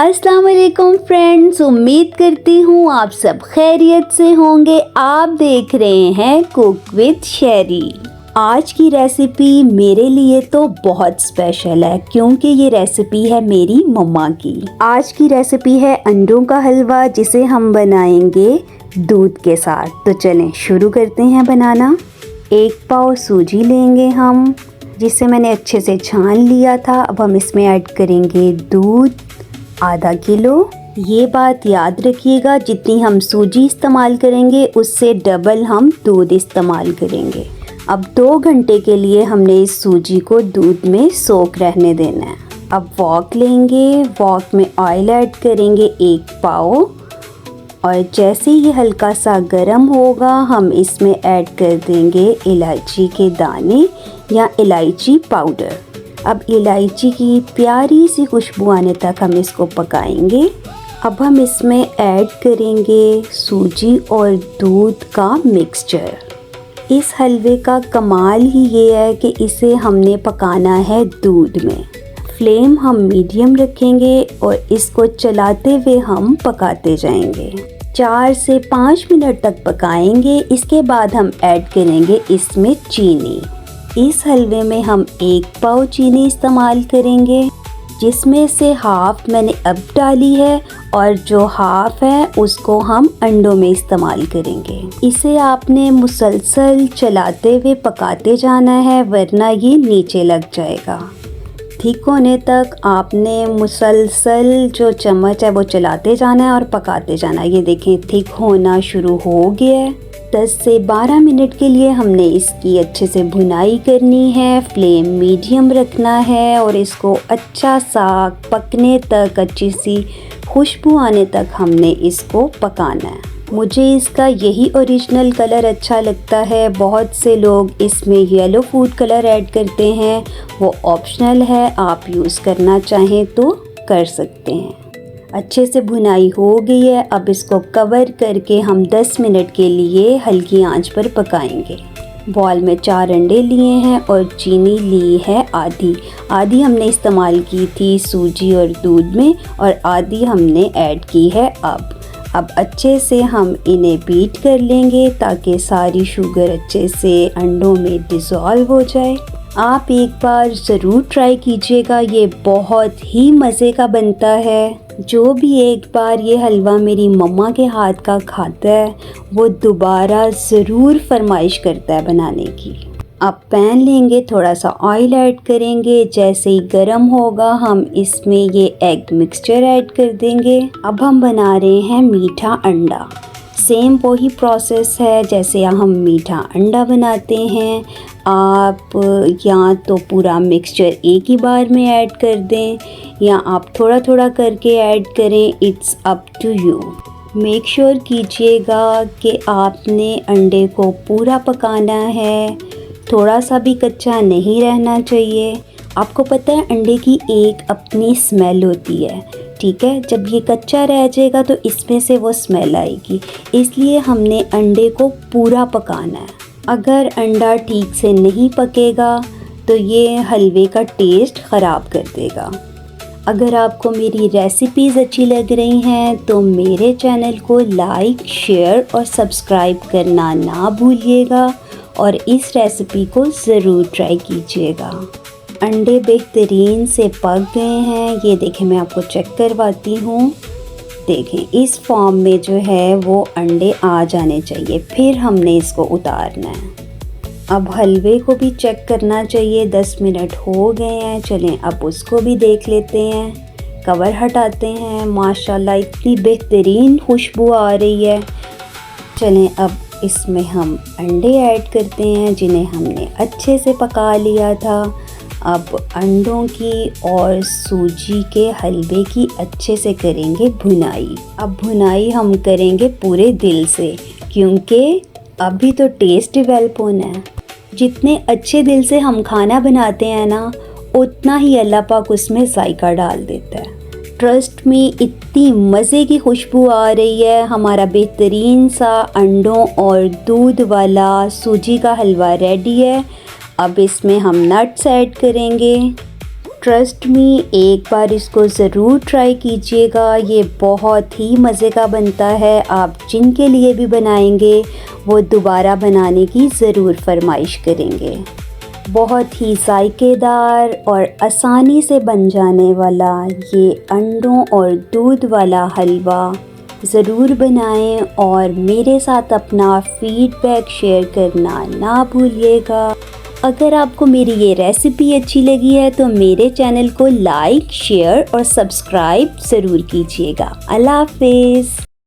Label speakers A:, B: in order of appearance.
A: अस्सलाम वालेकुम फ्रेंड्स, उम्मीद करती हूँ आप सब खैरियत से होंगे। आप देख रहे हैं कुक विद शेरी। आज की रेसिपी मेरे लिए तो बहुत स्पेशल है क्योंकि ये रेसिपी है मेरी मम्मा की। आज की रेसिपी है अंडों का हलवा जिसे हम बनाएंगे दूध के साथ। तो चलें शुरू करते हैं बनाना। 1 पाव सूजी लेंगे हम, जिसे मैंने अच्छे से छान लिया था। अब हम इसमें ऐड करेंगे दूध आधा किलो। ये बात याद रखिएगा, जितनी हम सूजी इस्तेमाल करेंगे उससे डबल हम दूध इस्तेमाल करेंगे। अब 2 घंटे के लिए हमने इस सूजी को दूध में सोक रहने देना है। अब वॉक लेंगे, वॉक में ऑयल ऐड करेंगे 1 पाव और जैसे ही हल्का सा गर्म होगा हम इसमें ऐड कर देंगे इलायची के दाने या इलायची पाउडर। अब इलायची की प्यारी सी खुशबू आने तक हम इसको पकाएंगे। अब हम इसमें ऐड करेंगे सूजी और दूध का मिक्सचर। इस हलवे का कमाल ही ये है कि इसे हमने पकाना है दूध में। फ्लेम हम मीडियम रखेंगे और इसको चलाते हुए हम पकाते जाएंगे। 4 से 5 मिनट तक पकाएंगे। इसके बाद हम ऐड करेंगे इसमें चीनी। इस हलवे में हम 1 पाव चीनी इस्तेमाल करेंगे, जिसमें से हाफ मैंने अब डाली है और जो हाफ है उसको हम अंडों में इस्तेमाल करेंगे। इसे आपने मुसलसल चलाते हुए पकाते जाना है वरना ये नीचे लग जाएगा। थिक होने तक आपने मुसलसल जो चम्मच है वो चलाते जाना है और पकाते जाना है। ये देखें थिक होना शुरू हो गया है। 10 से 12 मिनट के लिए हमने इसकी अच्छे से भुनाई करनी है। फ्लेम मीडियम रखना है और इसको अच्छा सा पकने तक, अच्छी सी खुशबू आने तक हमने इसको पकाना है। मुझे इसका यही ओरिजिनल कलर अच्छा लगता है। बहुत से लोग इसमें येलो फूड कलर ऐड करते हैं, वो ऑप्शनल है, आप यूज़ करना चाहें तो कर सकते हैं। अच्छे से भुनाई हो गई है। अब इसको कवर करके हम 10 मिनट के लिए हल्की आंच पर पकाएंगे। बॉल में 4 अंडे लिए हैं और चीनी ली है आधी हमने इस्तेमाल की थी सूजी और दूध में और आधी हमने ऐड की है अब अच्छे से हम इन्हें बीट कर लेंगे ताकि सारी शुगर अच्छे से अंडों में डिज़ोल्व हो जाए। आप एक बार ज़रूर ट्राई कीजिएगा, ये बहुत ही मज़े का बनता है। जो भी एक बार ये हलवा मेरी मम्मा के हाथ का खाता है वो दोबारा ज़रूर फरमाइश करता है बनाने की। अब पैन लेंगे, थोड़ा सा ऑयल ऐड करेंगे। जैसे ही गरम होगा हम इसमें ये एग मिक्सचर ऐड कर देंगे। अब हम बना रहे हैं मीठा अंडा। सेम वही प्रोसेस है जैसे हम मीठा अंडा बनाते हैं। आप या तो पूरा मिक्सचर एक ही बार में ऐड कर दें या आप थोड़ा थोड़ा करके ऐड करें, it's up to you. Make sure कीजिएगा कि आपने अंडे को पूरा पकाना है, थोड़ा सा भी कच्चा नहीं रहना चाहिए। आपको पता है अंडे की एक अपनी स्मेल होती है, ठीक है। जब ये कच्चा रह जाएगा तो इसमें से वो स्मेल आएगी, इसलिए हमने अंडे को पूरा पकाना है। अगर अंडा ठीक से नहीं पकेगा तो ये हलवे का टेस्ट ख़राब कर देगा। अगर आपको मेरी रेसिपीज़ अच्छी लग रही हैं तो मेरे चैनल को लाइक, शेयर और सब्सक्राइब करना ना भूलिएगा और इस रेसिपी को ज़रूर ट्राई कीजिएगा। अंडे बेहतरीन से पक गए हैं। ये देखें, मैं आपको चेक करवाती हूँ। देखें इस फॉर्म में जो है वो अंडे आ जाने चाहिए, फिर हमने इसको उतारना है। अब हलवे को भी चेक करना चाहिए। 10 मिनट हो गए हैं, चलें अब उसको भी देख लेते हैं। कवर हटाते हैं। माशाल्लाह इतनी बेहतरीन खुशबू आ रही है। चलें अब इसमें हम अंडे ऐड करते हैं जिन्हें हमने अच्छे से पका लिया था। अब अंडों की और सूजी के हलवे की अच्छे से करेंगे भुनाई। अब भुनाई हम करेंगे पूरे दिल से क्योंकि अभी तो टेस्ट डेवलप होना है। जितने अच्छे दिल से हम खाना बनाते हैं ना, उतना ही अल्लाह पाक उसमें जायका डाल देता है। ट्रस्ट में इतनी मज़े की खुशबू आ रही है। हमारा बेहतरीन सा अंडों और दूध वाला सूजी का हलवा रेडी है। अब इसमें हम नट्स ऐड करेंगे। ट्रस्ट मी, एक बार इसको ज़रूर ट्राई कीजिएगा। ये बहुत ही मज़े का बनता है। आप जिनके लिए भी बनाएंगे वो दोबारा बनाने की ज़रूर फरमाइश करेंगे। बहुत ही जायकेदार और आसानी से बन जाने वाला ये अंडों और दूध वाला हलवा ज़रूर बनाएं और मेरे साथ अपना फीडबैक शेयर करना ना भूलिएगा। अगर आपको मेरी ये रेसिपी अच्छी लगी है तो मेरे चैनल को लाइक, शेयर और सब्सक्राइब ज़रूर कीजिएगा। अल्लाह हाफिज़।